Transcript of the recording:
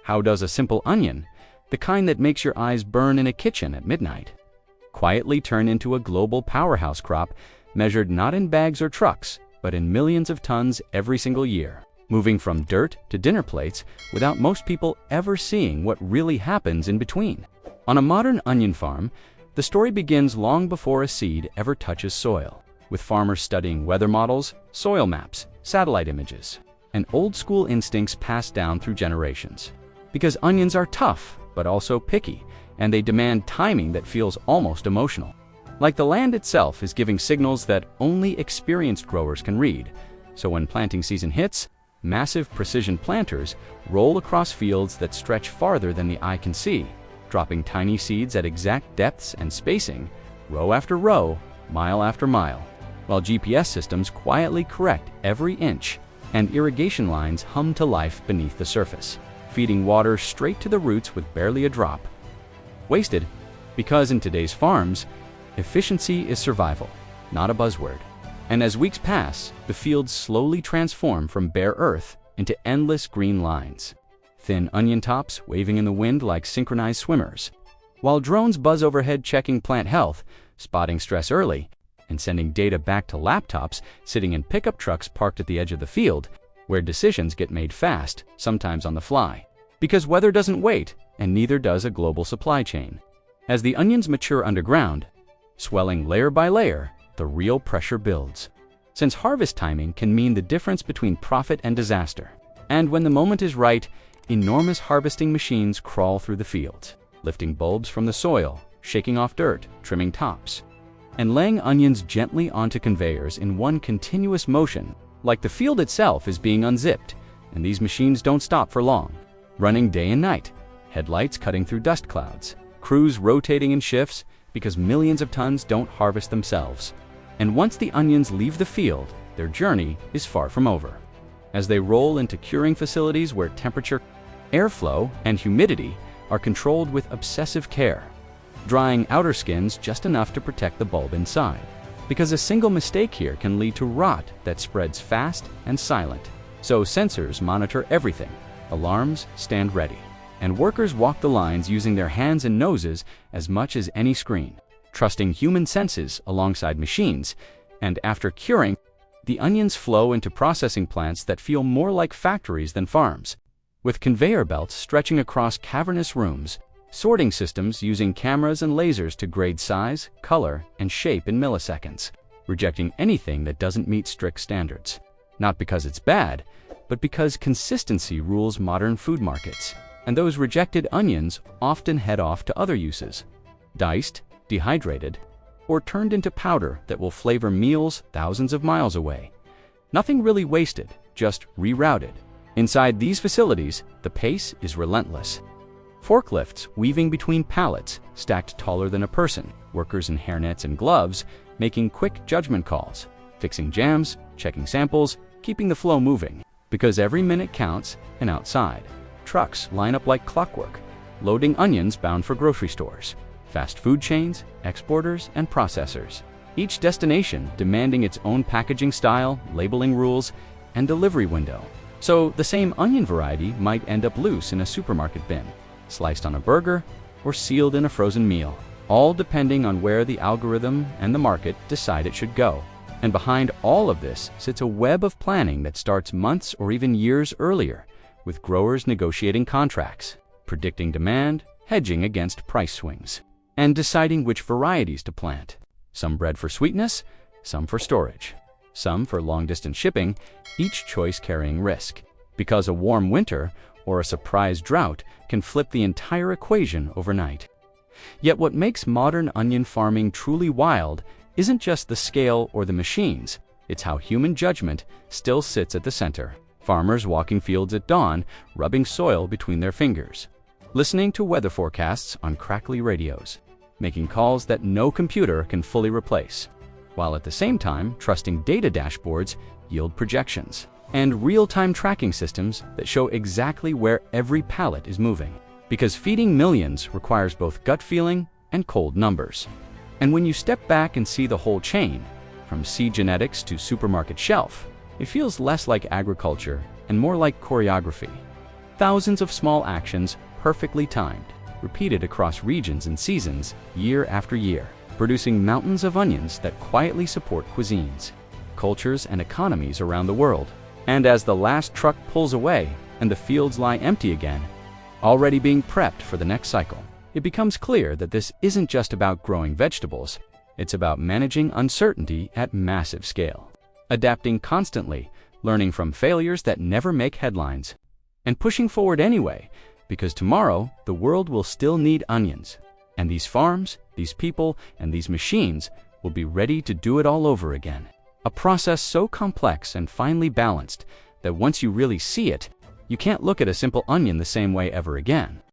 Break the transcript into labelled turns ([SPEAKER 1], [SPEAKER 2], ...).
[SPEAKER 1] How does a simple onion, the kind that makes your eyes burn in a kitchen at midnight, quietly turn into a global powerhouse crop measured not in bags or trucks, but in millions of tons every single year, moving from dirt to dinner plates without most people ever seeing what really happens in between? On a modern onion farm, the story begins long before a seed ever touches soil, with farmers studying weather models, soil maps, satellite images, and old-school instincts passed down through generations. Because onions are tough, but also picky, and they demand timing that feels almost emotional. Like the land itself is giving signals that only experienced growers can read, so when planting season hits, massive precision planters roll across fields that stretch farther than the eye can see, dropping tiny seeds at exact depths and spacing, row after row, mile after mile, while GPS systems quietly correct every inch and irrigation lines hum to life beneath the surface, feeding water straight to the roots with barely a drop wasted, because in today's farms, efficiency is survival, not a buzzword. And as weeks pass, the fields slowly transform from bare earth into endless green lines, thin onion tops waving in the wind like synchronized swimmers, while drones buzz overhead checking plant health, spotting stress early, and sending data back to laptops sitting in pickup trucks parked at the edge of the field, where decisions get made fast, sometimes on the fly. Because weather doesn't wait, and neither does a global supply chain. As the onions mature underground, swelling layer by layer, the real pressure builds. Since harvest timing can mean the difference between profit and disaster. And when the moment is right, enormous harvesting machines crawl through the fields, lifting bulbs from the soil, shaking off dirt, trimming tops, and laying onions gently onto conveyors in one continuous motion, like the field itself is being unzipped. And these machines don't stop for long, running day and night, headlights cutting through dust clouds, crews rotating in shifts, because millions of tons don't harvest themselves. And once the onions leave the field, their journey is far from over. As they roll into curing facilities where temperature, airflow, and humidity are controlled with obsessive care, drying outer skins just enough to protect the bulb inside. Because a single mistake here can lead to rot that spreads fast and silent. So sensors monitor everything, alarms stand ready, and workers walk the lines using their hands and noses as much as any screen, trusting human senses alongside machines. And after curing, the onions flow into processing plants that feel more like factories than farms, with conveyor belts stretching across cavernous rooms, sorting systems using cameras and lasers to grade size, color, and shape in milliseconds, rejecting anything that doesn't meet strict standards. Not because it's bad, but because consistency rules modern food markets. And those rejected onions often head off to other uses, diced, dehydrated, or turned into powder that will flavor meals thousands of miles away. Nothing really wasted, just rerouted. Inside these facilities, the pace is relentless. Forklifts weaving between pallets, stacked taller than a person, workers in hairnets and gloves, making quick judgment calls, fixing jams, checking samples, keeping the flow moving. Because every minute counts, and outside, trucks line up like clockwork, loading onions bound for grocery stores, fast food chains, exporters, and processors. Each destination demanding its own packaging style, labeling rules, and delivery window. So the same onion variety might end up loose in a supermarket bin, sliced on a burger, or sealed in a frozen meal, all depending on where the algorithm and the market decide it should go. And behind all of this sits a web of planning that starts months or even years earlier, with growers negotiating contracts, predicting demand, hedging against price swings, and deciding which varieties to plant. Some bred for sweetness, some for storage, some for long-distance shipping, each choice carrying risk. Because a warm winter or a surprise drought can flip the entire equation overnight. Yet what makes modern onion farming truly wild isn't just the scale or the machines, it's how human judgment still sits at the center. Farmers walking fields at dawn, rubbing soil between their fingers, listening to weather forecasts on crackly radios, making calls that no computer can fully replace, while at the same time trusting data dashboards, yield projections, and real-time tracking systems that show exactly where every pallet is moving. Because feeding millions requires both gut feeling and cold numbers. And when you step back and see the whole chain, from seed genetics to supermarket shelf, it feels less like agriculture and more like choreography. Thousands of small actions, perfectly timed, repeated across regions and seasons, year after year, producing mountains of onions that quietly support cuisines, cultures, and economies around the world. And as the last truck pulls away and the fields lie empty again, already being prepped for the next cycle, it becomes clear that this isn't just about growing vegetables, it's about managing uncertainty at massive scale, adapting constantly, learning from failures that never make headlines, and pushing forward anyway, because tomorrow the world will still need onions, and these farms, these people, and these machines will be ready to do it all over again. A process so complex and finely balanced that once you really see it, you can't look at a simple onion the same way ever again.